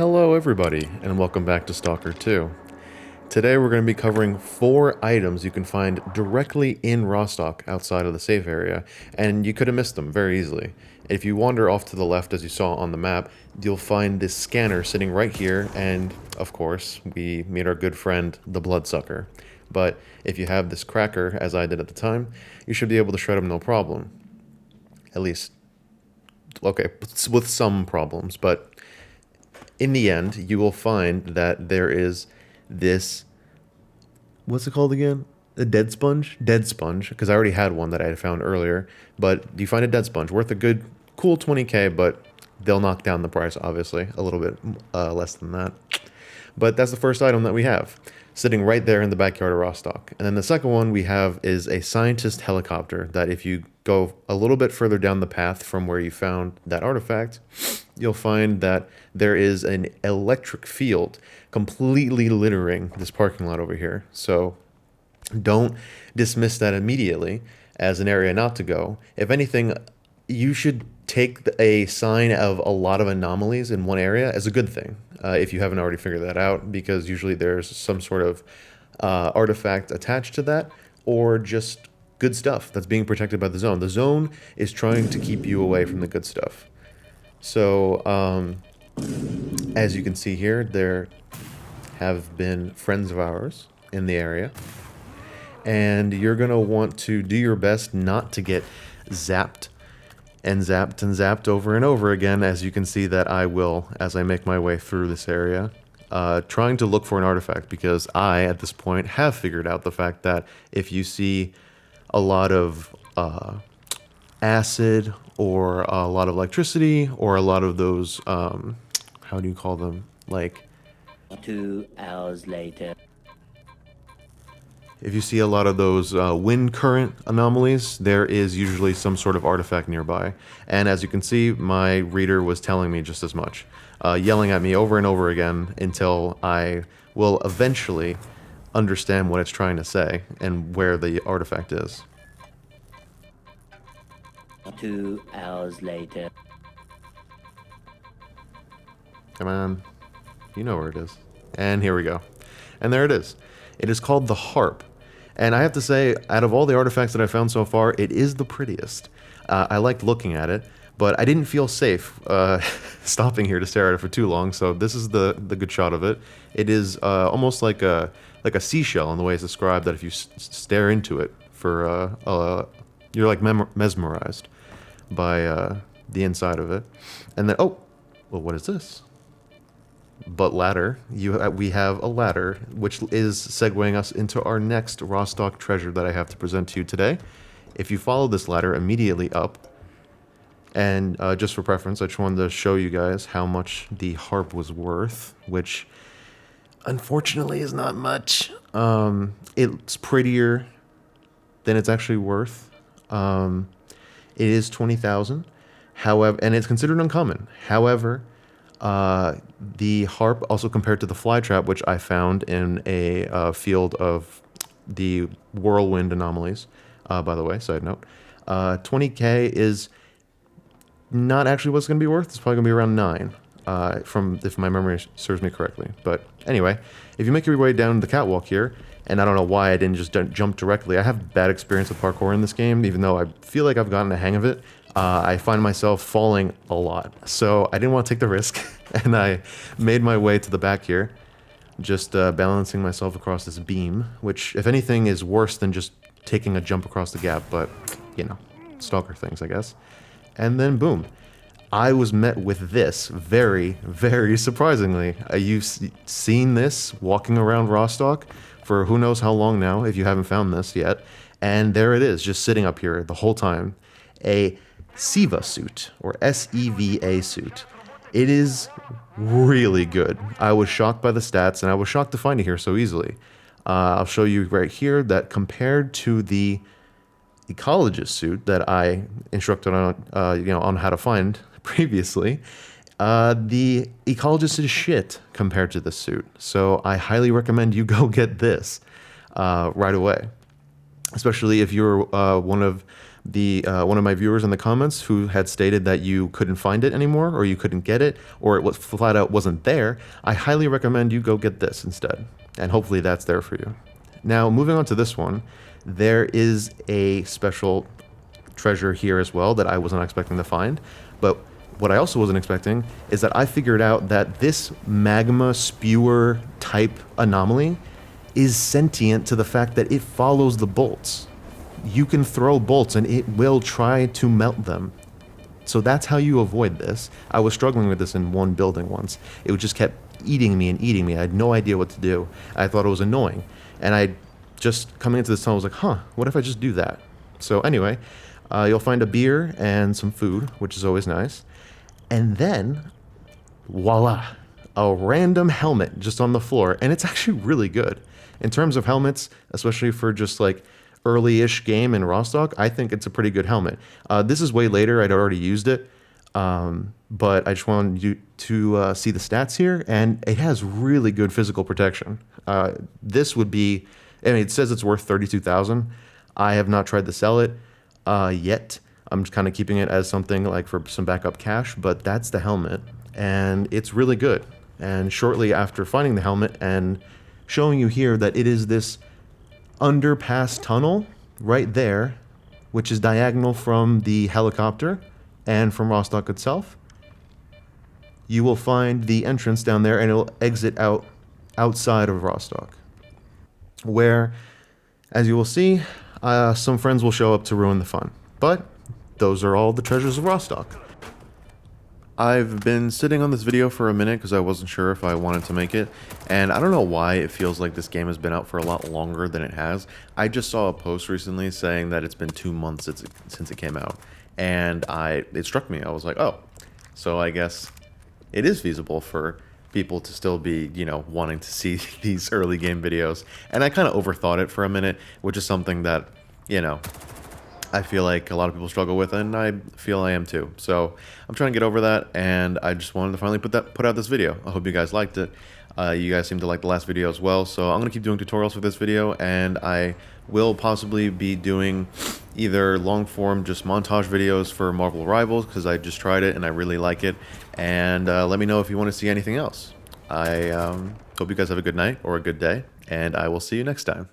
Hello everybody, and welcome back to Stalker 2. Today we're going to be covering 4 items you can find directly in Rostok outside of the safe area, and you could have missed them very easily. If you wander off to the left as you saw on the map, you'll find this scanner sitting right here, and of course, we meet our good friend, the Bloodsucker. But if you have this cracker, as I did at the time, you should be able to shred him no problem. At least, okay, with some problems, but in the end, you will find that there is this, what's it called again? A dead sponge? Dead sponge, because I already had one that I had found earlier. But you find a dead sponge worth a good, cool 20k, but they'll knock down the price, obviously, a little bit less than that. But that's the first item that we have, sitting right there in the backyard of Rostok. And then the second one we have is a scientist helicopter that if you go a little bit further down the path from where you found that artifact, you'll find that there is an electric field completely littering this parking lot over here. So don't dismiss that immediately as an area not to go. If anything, you should take a sign of a lot of anomalies in one area as a good thing, if you haven't already figured that out, because usually there's some sort of artifact attached to that, or just good stuff that's being protected by the zone. The zone is trying to keep you away from the good stuff. So, as you can see here, there have been friends of ours in the area, and you're going to want to do your best not to get zapped and zapped and zapped over and over again, as you can see that I will as I make my way through this area, trying to look for an artifact, because I, at this point, have figured out the fact that if you see a lot of acid or a lot of electricity or a lot of those, how do you call them, like 2 hours later. If you see a lot of those wind current anomalies, there is usually some sort of artifact nearby. And as you can see, my reader was telling me just as much, yelling at me over and over again until I will eventually understand what it's trying to say and where the artifact is. 2 hours later. Come on. You know where it is. And here we go. And there it is. It is called the harp. And I have to say, out of all the artifacts that I found so far, it is the prettiest. I liked looking at it, but I didn't feel safe stopping here to stare at it for too long, so this is the good shot of it. It is almost like a seashell in the way it's described, that if you stare into it for you're like mesmerized by the inside of it. And then, oh, well, what is this? But ladder, we have a ladder, which is segueing us into our next Rostok treasure that I have to present to you today. If you follow this ladder immediately up, and just for preference, I just wanted to show you guys how much the harp was worth, which unfortunately is not much. It's prettier than it's actually worth. It is 20,000, however, and it's considered uncommon. However, the harp, also compared to the flytrap, which I found in a field of the whirlwind anomalies, by the way, side note, 20k is not actually what's going to be worth. It's probably going to be around 9, if my memory serves me correctly. But anyway, if you make your way down the catwalk here, and I don't know why I didn't just jump directly. I have bad experience with parkour in this game, even though I feel like I've gotten the hang of it. I find myself falling a lot, so I didn't want to take the risk, and I made my way to the back here, just balancing myself across this beam, which, if anything, is worse than just taking a jump across the gap, but, you know, stalker things, I guess. And then, boom, I was met with this, very, very surprisingly. You've seen this walking around Rostok for who knows how long now, if you haven't found this yet, and there it is, just sitting up here the whole time. A Seva suit, or S-E-V-A suit. It is really good. I was shocked by the stats, and I was shocked to find it here so easily. I'll show you right here that compared to the ecologist suit that I instructed on, on how to find previously, the ecologist is shit compared to this suit. So I highly recommend you go get this right away. Especially if you're one of one of my viewers in the comments who had stated that you couldn't find it anymore, or you couldn't get it, or it was flat out wasn't there, I highly recommend you go get this instead, and hopefully that's there for you. Now, moving on to this one, there is a special treasure here as well that I wasn't expecting to find, but what I also wasn't expecting is that I figured out that this magma spewer type anomaly is sentient to the fact that it follows the bolts. You can throw bolts and it will try to melt them. So that's how you avoid this. I was struggling with this in one building once. It just kept eating me and eating me. I had no idea what to do. I thought it was annoying. And I just coming into this tunnel was like, huh, what if I just do that? So anyway, you'll find a beer and some food, which is always nice. And then, voila, a random helmet just on the floor. And it's actually really good. In terms of helmets, especially for just like early-ish game in Rostok, I think it's a pretty good helmet. This is way later. I'd already used it. But I just wanted you to see the stats here. And it has really good physical protection. This would be, I mean, it says it's worth 32,000. I have not tried to sell it yet. I'm just kind of keeping it as something like for some backup cash, but that's the helmet, and it's really good. And shortly after finding the helmet and showing you here that it is this underpass tunnel right there, which is diagonal from the helicopter and from Rostok itself, you will find the entrance down there, and it'll exit outside of Rostok, where, as you will see, some friends will show up to ruin the fun. But those are all the treasures of Rostok. I've been sitting on this video for a minute because I wasn't sure if I wanted to make it, and I don't know why it feels like this game has been out for a lot longer than it has. I just saw a post recently saying that it's been 2 months since it came out, and it struck me. I was like, oh, so I guess it is feasible for people to still be, you know, wanting to see these early game videos. And I kind of overthought it for a minute, which is something that, you know, I feel like a lot of people struggle with, and I feel I am too. So I'm trying to get over that, and I just wanted to finally put out this video. I hope you guys liked it. You guys seem to like the last video as well, so I'm going to keep doing tutorials for this video, and I will possibly be doing either long-form just montage videos for Marvel Rivals, because I just tried it and I really like it, and let me know if you want to see anything else. I hope you guys have a good night or a good day, and I will see you next time.